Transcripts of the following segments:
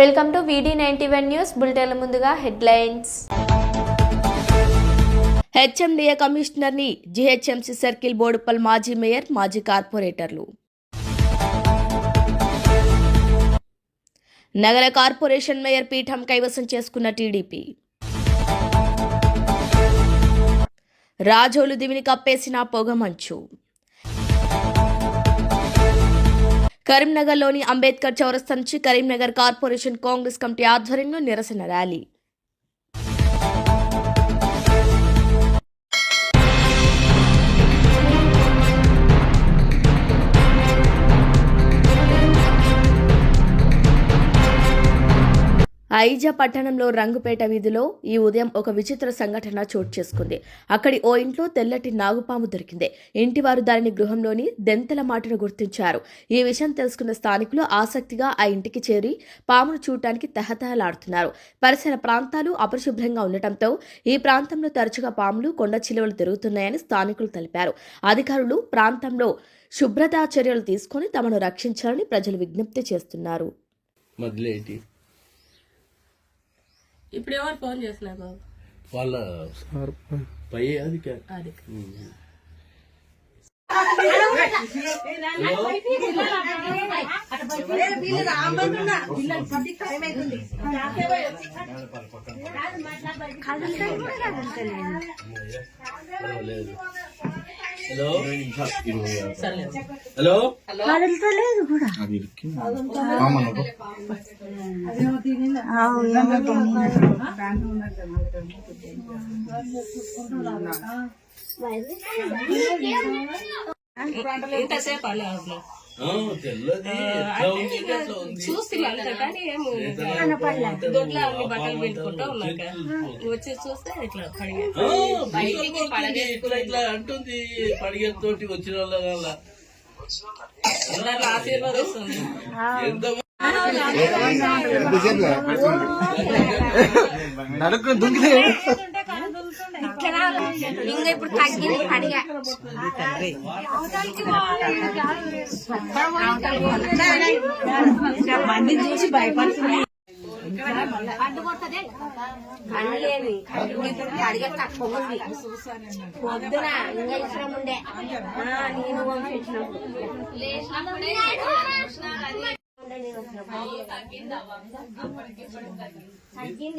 Welcome to VD91 news bulletin. ముందుగా headlines. HMDA కమిషనర్ని GHMC circle Boduppal మాజీ మేయర్, మాజీ కార్పొరేటర్లు. నగర కార్పొరేషన్ మేయర్ పీఠం కైవసం చేసుకున్న టీడీపీ. రాజోలు దివిని కప్పేసిన పొగమంచు. కరీంనగర్లోని అంబేద్కర్ చౌరస్తా నుంచి కరీంనగర్ కార్పొరేషన్ కాంగ్రెస్ కమిటీ ఆధ్వర్యంలో నిరసన ర్యాలీ. ఐజా పట్టణంలో రంగుపేట వీధిలో ఈ ఉదయం ఒక విచిత్ర సంఘటన చోటు చేసుకుంది. అక్కడి ఓ ఇంట్లో తెల్లటి నాగుపాము దొరికింది. ఇంటివారు దానిని గృహంలోని దెంతల మాటను గుర్తించారు. ఈ విషయం తెలుసుకున్న స్థానికులు ఆసక్తిగా ఆ ఇంటికి చేరి పామును చూడటానికి తహతహలాడుతున్నారు. పరిసర ప్రాంతాలు అపరిశుభ్రంగా ఉండటంతో ఈ ప్రాంతంలో తరచుగా పాములు, కొండ చిలువలు తిరుగుతున్నాయని స్థానికులు తెలిపారు. అధికారులు ప్రాంతంలో శుభ్రతా చర్యలు తీసుకుని తమను రక్షించాలని ప్రజలు విజ్ఞప్తి చేస్తున్నారు. ఇప్పుడు ఎవరు ఫోన్ చేస్తున్నారు? వాళ్ళ పై అది హలో హలో కదలతలేదు కూడా. ఇంతసేపు చూస్తున్నాను కానీ దొడ్లో అన్ని బట్టలు పెట్టుకుంటా ఉన్నాక వచ్చి చూస్తే ఇట్లా ఇట్లా అంటుంది. పడిగతోటి వచ్చిన వాళ్ళ ఆశీర్వాదిస్తుంది. నడుకుని దుంకితే ఇంకా ఇప్పుడు తగ్గింది పడిగా. మంది చూసి భయపడుతుంది. అడిగే తక్కువ ఉంది. పొద్దున ఇంకా ఇష్టం ఉండే నేను తగ్గింది.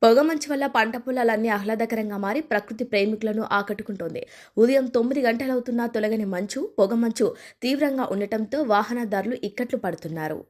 పొగమంచు వల్ల పంట పొలాలన్నీ ఆహ్లాదకరంగా మారి ప్రకృతి ప్రేమికులను ఆకట్టుకుంటోంది. ఉదయం 9 గంటలవుతున్నా తొలగని మంచు, పొగమంచు తీవ్రంగా ఉండటంతో వాహనదారులు ఇక్కట్లు పడుతున్నారు.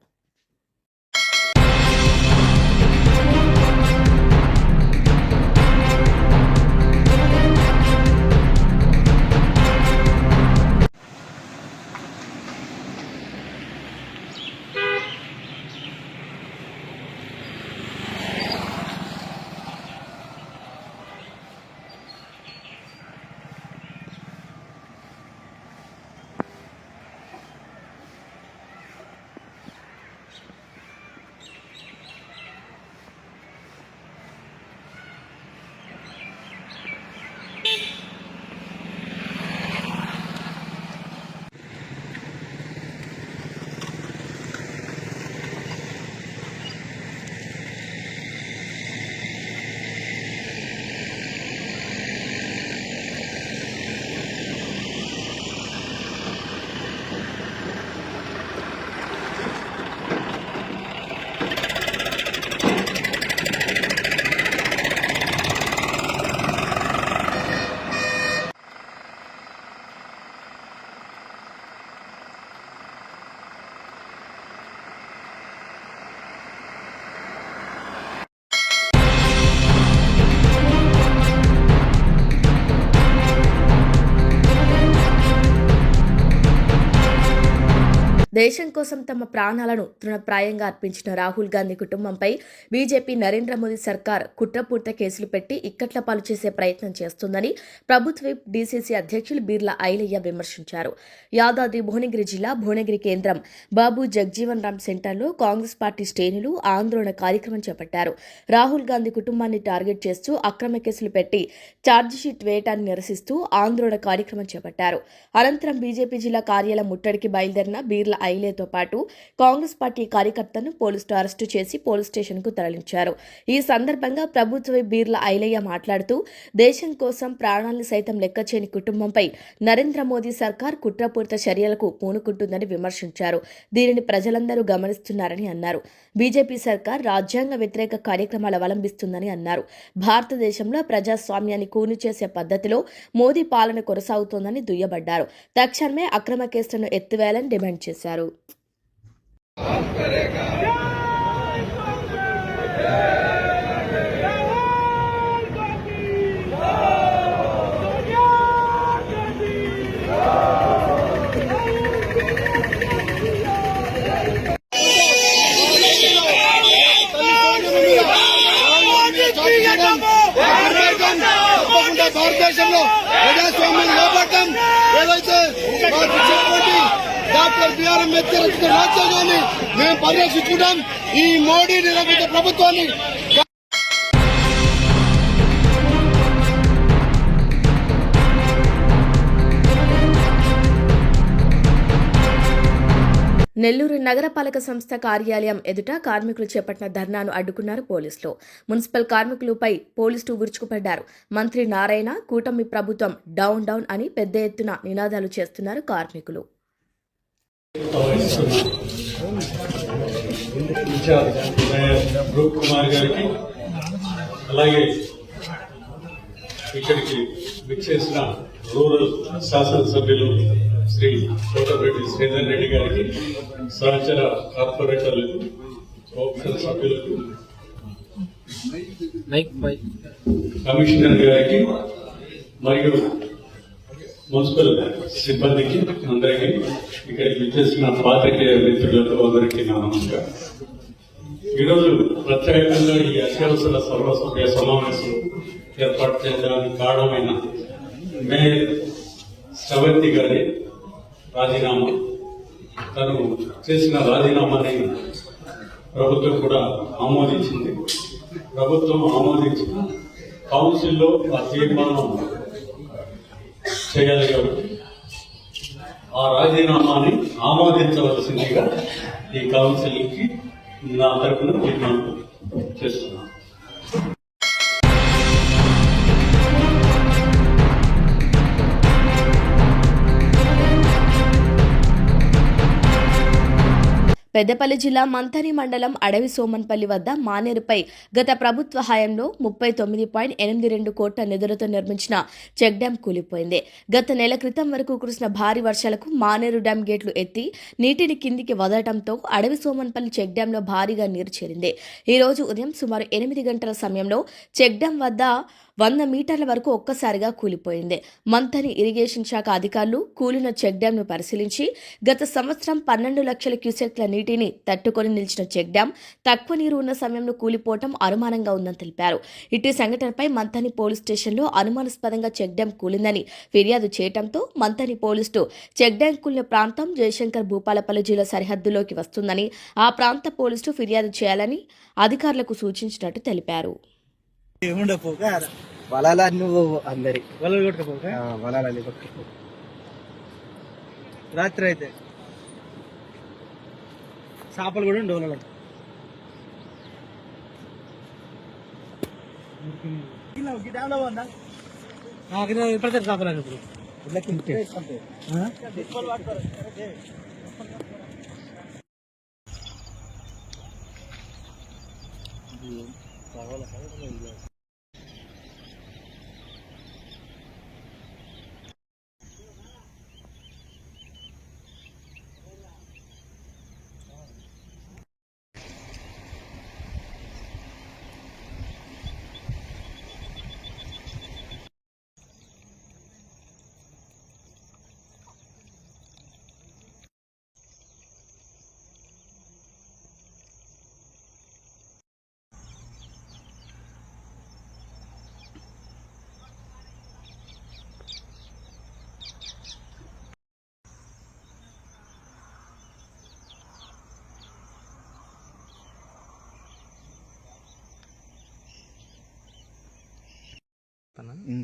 దేశం కోసం తమ ప్రాణాలను తృణప్రాయంగా అర్పించిన రాహుల్ గాంధీ కుటుంబంపై బీజేపీ నరేంద్ర మోదీ సర్కార్ కుట్రపూర్త కేసులు పెట్టి ఇక్కట్ల పాలు చేసే ప్రయత్నం చేస్తోందని ప్రభుత్వ విప్ డీసీసీ అధ్యక్షులు బీర్లా ఐలయ్య విమర్శించారు. యాదాద్రి భువనగిరి జిల్లా భువనగిరి కేంద్రం బాబు జగ్జీవన్ రామ్ సెంటర్లో కాంగ్రెస్ పార్టీ శ్రేణులు ఆందోళన కార్యక్రమం చేపట్టారు. రాహుల్ గాంధీ కుటుంబాన్ని టార్గెట్ చేస్తూ అక్రమ కేసులు పెట్టి ఛార్జిషీట్ వేయటాన్ని నిరసిస్తూ ఆందోళన కార్యక్రమం చేపట్టారు. అనంతరం బీజేపీ జిల్లా కార్యాలయం ముట్టడికి బయలుదేరిన బీర్లా ఐలేతో పాటు కాంగ్రెస్ పార్టీ కార్యకర్తలను పోలీసులు అరెస్టు చేసి పోలీస్ స్టేషన్కు తరలించారు. ఈ సందర్భంగా ప్రభుత్వ బీర్లా ఐలయ్య మాట్లాడుతూ దేశం కోసం ప్రాణాలను సైతం లెక్కచేయని కుటుంబంపై నరేంద్ర మోదీ సర్కార్ కుట్రపూరిత చర్యలకు పూనుకుంటుందని విమర్శించారు. దీనిని ప్రజలందరూ గమనిస్తున్నారని అన్నారు. బీజేపీ సర్కార్ రాజ్యాంగ వ్యతిరేక కార్యక్రమాలు అవలంబిస్తుందని అన్నారు. భారతదేశంలో ప్రజాస్వామ్యాన్ని కూని చేసే పద్ధతిలో మోదీ పాలన కొనసాగుతోందని దుయ్యబడ్డారు. తక్షణమే అక్రమ కేసులను ఎత్తివేయాలని డిమాండ్ చేశారు. భారతదేశంలో ప్రజాస్వామ్యం లోపడటం ఏదైతే డాక్టర్ బిఆర్ అంబేద్కర్ రచించిన రాజ్యాంగాన్ని మేము పరిరక్షించుకుంటాం. ఈ మోడీ నిరూపిత ప్రభుత్వాన్ని నెల్లూరు నగరపాలక సంస్థ కార్యాలయం ఎదుట కార్మికులు చేపట్టిన ధర్నాను అడ్డుకున్నారు పోలీసులు. మున్సిపల్ కార్మికులపై పోలీసులు విరుచుకుపడ్డారు. మంత్రి నారాయణ, కూటమి ప్రభుత్వం డౌన్ డౌన్ అని పెద్ద ఎత్తున నినాదాలు చేస్తున్నారు కార్మికులు. రూప్ కుమార్ గారికి అలాగే ఇక్కడికి విచ్చేసిన రూరల్ శాసనసభ్యులు శ్రీ కోటమిరెడ్డి శ్రీధర్ రెడ్డి గారికి, సహచర కార్పొరేటర్లకు, కౌన్సిల్ సభ్యులకు, కమిషనర్ గారికి మరియు మున్సిపల్ సిబ్బందికి అందరికీ, ఇక్కడికి విచ్చేసిన పాత్రికేయ మిత్రులకు అందరికీ నా నమస్కారం. ఈరోజు ప్రత్యేకంగా ఈ అత్యవసర సర్వసభ్య సమావేశం ఏర్పాటు చేయడానికి కారణమైన మేయర్ శ్రవంతి గారి రాజీనామా, తను చేసిన రాజీనామాని ప్రభుత్వం కూడా ఆమోదించింది. ప్రభుత్వం ఆమోదించిన కౌన్సిల్లో ఆ తీర్మానం చేయాలి కాబట్టి ఆ రాజీనామాని ఆమోదించవలసిందిగా ఈ కౌన్సిల్కి నా తరఫున తీర్మానం చేస్తున్నాను. పెద్దపల్లి జిల్లా మంథని మండలం అడవి సోమన్పల్లి వద్ద మానేరుపై గత ప్రభుత్వ హయాంలో 39.82 కోట్ల నిధులతో నిర్మించిన చెక్ డ్యాం కూలిపోయింది. గత నెల క్రితం వరకు కురిసిన భారీ వర్షాలకు మానేరు డ్యాం గేట్లు ఎత్తి నీటిని కిందికి వదలడంతో అడవి సోమన్పల్లి చెక్ డ్యాంలో భారీగా నీరు చేరింది. ఈ రోజు ఉదయం సుమారు 8 గంటల సమయంలో చెక్ డ్యాం వద్ద 100 మీటర్ల వరకు ఒక్కసారిగా కూలిపోయింది. మంథని ఇరిగేషన్ శాఖ అధికారులు కూలిన చెక్ డ్యాంను పరిశీలించి గత సంవత్సరం 12 లక్షల క్యూసెక్ల నీటిని తట్టుకొని నిలిచిన చెక్ డ్యాం తక్కువ నీరు ఉన్న సమయంలో కూలిపోవటం అనుమానంగా ఉందని తెలిపారు. ఇటు సంఘటనపై మంథని పోలీస్ స్టేషన్లో అనుమానాస్పదంగా చెక్ డ్యాం కూలిందని ఫిర్యాదు చేయడంతో మంథని పోలీసులు చెక్ డ్యాం కూలిన ప్రాంతం జయశంకర్ భూపాలపల్లి జిల్లా సరిహద్దులోకి వస్తుందని ఆ ప్రాంత పోలీసులు ఫిర్యాదు చేయాలని అధికారులకు సూచించినట్టు తెలిపారు. వలాలన్నీ అందరి వలలు కొట్టుకపోక వలాలన్నీ కొట్టుకపో రాత్రి అయితే చేపలు కూడా ఉండే వలలు ఇప్పటికే చేపలు ఇప్పుడు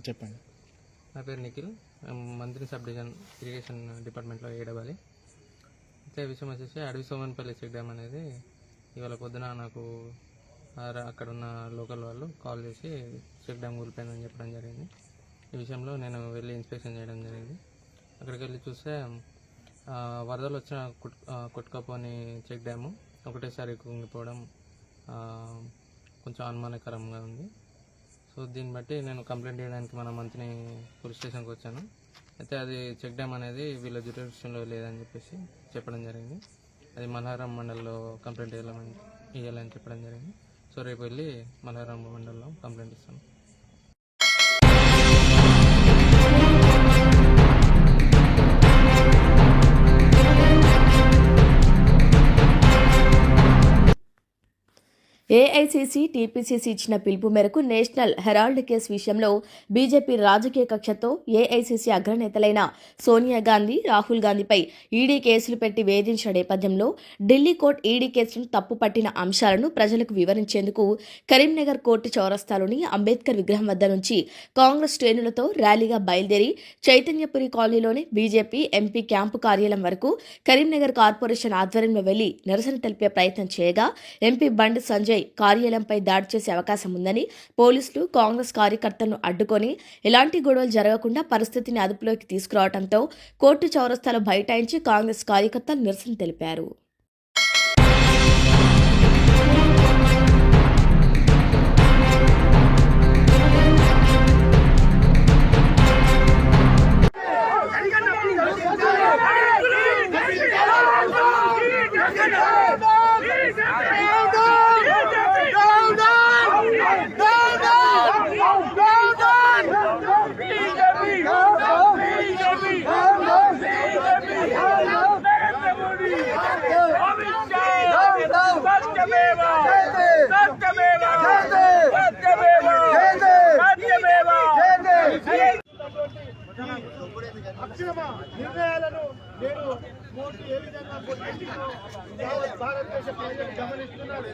చెప్పండి. నా పేరు నిఖిల్, మంత్రి సబ్ డివిజన్ ఇరిగేషన్ డిపార్ట్మెంట్లో ఏడవాలి. అయితే విషయం వచ్చేసి అడవి సోమన్పల్లి చెక్ డ్యామ్ అనేది ఇవాళ పొద్దున నాకు అక్కడ ఉన్న లోకల్ వాళ్ళు కాల్ చేసి చెక్ డ్యామ్ కూలిపోయిందని చెప్పడం జరిగింది. ఈ విషయంలో నేను వెళ్ళి ఇన్స్పెక్షన్ చేయడం జరిగింది. అక్కడికి వెళ్ళి చూస్తే వరదలు వచ్చిన కొట్టుకపోని చెక్ డ్యాము ఒకటేసారి కుంగిపోవడం కొంచెం అనుమానకరంగా ఉంది. సో దీన్ని బట్టి నేను కంప్లైంట్ చేయడానికి మన మంత్రి పోలీస్ స్టేషన్కి వచ్చాను. అయితే అది చెక్ డ్యామ్ అనేది వీళ్ళ జ్యూరిడిక్షన్లో లేదని చెప్పేసి చెప్పడం జరిగింది. అది మల్హారం మండల్లో కంప్లైంట్ ఇవ్వాలని చెప్పడం జరిగింది. సో రేపు వెళ్ళి మల్హారం మండల్లో కంప్లైంట్ ఇస్తాను. ఏఐసీసీ, టీపీసీసీ ఇచ్చిన పిలుపు మేరకు నేషనల్ హెరాల్డ్ కేసు విషయంలో బీజేపీ రాజకీయ కక్షతో ఏఐసీసీ అగ్రనేతలైన సోనియా గాంధీ, రాహుల్ గాంధీపై ఈడీ కేసులు పెట్టి వేధించిన నేపథ్యంలో ఢిల్లీ కోర్టు ఈడీ కేసును తప్పుపట్టిన అంశాలను ప్రజలకు వివరించేందుకు కరీంనగర్ కోర్టు చౌరస్తాలోని అంబేద్కర్ విగ్రహం వద్ద నుంచి కాంగ్రెస్ శ్రేణులతో ర్యాలీగా బయలుదేరి చైతన్యపురి కాలనీలోని బీజేపీ ఎంపీ క్యాంపు కార్యాలయం వరకు కరీంనగర్ కార్పొరేషన్ ఆధ్వర్యంలో వెళ్లి నిరసన తెలిపే ప్రయత్నం చేయగా ఎంపీ బండి సంజయ్ కార్యాలయంపై దాడి చేసే అవకాశం ఉందని పోలీసులు కాంగ్రెస్ కార్యకర్తలను అడ్డుకొని ఎలాంటి గొడవలు జరగకుండా పరిస్థితిని అదుపులోకి తీసుకురావడంతో కోర్టు చౌరస్తాలో బైఠాయించి కాంగ్రెస్ కార్యకర్తలు నిరసన తెలిపారు. అక్షరమ నిర్ణయాలను నేను మోడీ ఏ విధంగా భారతదేశ ప్రజలు గమనిస్తున్నారు.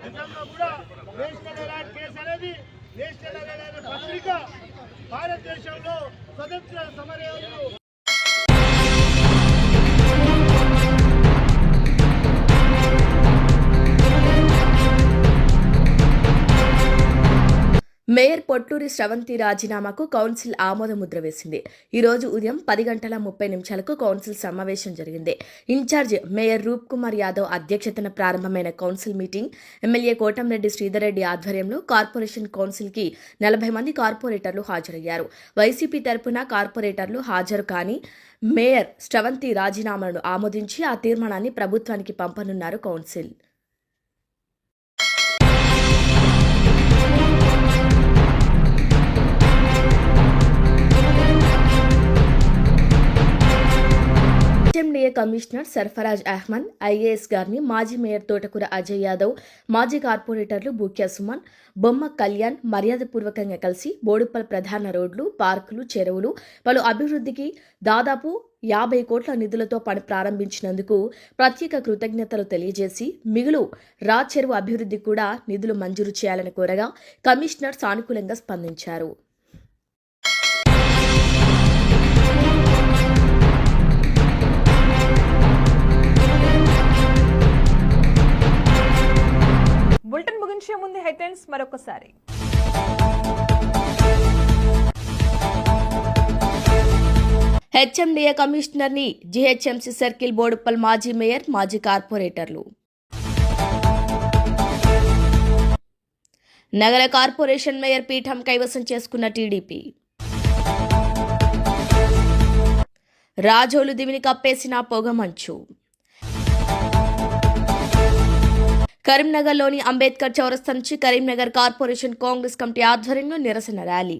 నిజంగా కూడా నేషనల్ హెరాల్డ్ కేసు అనేది నేషనల్ హెరాల్డ్ పత్రిక భారతదేశంలో స్వతంత్ర సమరయోధులు మేయర్ పొట్లూరి శ్రవంతి రాజీనామాకు కౌన్సిల్ ఆమోద ముద్ర వేసింది. ఈ రోజు ఉదయం 10:30 కౌన్సిల్ సమావేశం జరిగింది. ఇన్ఛార్జ్ మేయర్ రూప్ కుమార్ యాదవ్ అధ్యక్షతన ప్రారంభమైన council meeting MLA Kotamreddy Sridhar Reddy ఆధ్వర్యంలో కార్పొరేషన్ కౌన్సిల్కి 40 మంది కార్పొరేటర్లు హాజరయ్యారు. వైసీపీ తరపున కార్పొరేటర్లు హాజరు కాని మేయర్ శ్రవంతి రాజీనామాను ఆమోదించి ఆ తీర్మానాన్ని ప్రభుత్వానికి పంపనున్నారు council. HMDA commissioner Sarfaraz Ahmed, IAS గారిని మాజీ మేయర్ తోటకూర అజయ్ యాదవ్, మాజీ కార్పొరేటర్లు బూక్యా సుమన్, బొమ్మ కళ్యాణ్ మర్యాదపూర్వకంగా కలిసి బోడుప్పల్ ప్రధాన రోడ్లు, పార్కులు, చెరువులు, పలు అభివృద్ధికి దాదాపు 50 కోట్ల నిధులతో పని ప్రారంభించినందుకు ప్రత్యేక కృతజ్ఞతలు తెలియజేసి మిగులు రా చెరువు అభివృద్ధికి కూడా నిధులు మంజూరు చేయాలని కోరగా కమిషనర్ సానుకూలంగా స్పందించారు. బులెటిన్ ముగించే ముందు హెడ్లైన్స్ మరొకసారి. హెచ్ఎండిఏ కమిషనర్ని జీహెచ్ఎంసీ సర్కిల్ బోడుప్పల్ మాజీ మేయర్, మాజీ కార్పొరేటర్లు. నగర కార్పొరేషన్ మేయర్ పీఠం కైవసం చేసుకున్న టీడీపీ. రాజోలు దివిని కప్పేసిన పొగమంచు. కరీంనగర్లోని అంబేద్కర్ చౌరస్తా నుంచి కరీంనగర్ కార్పొరేషన్ కాంగ్రెస్ కమిటీ ఆధ్వర్యంలో నిరసన ర్యాలీ.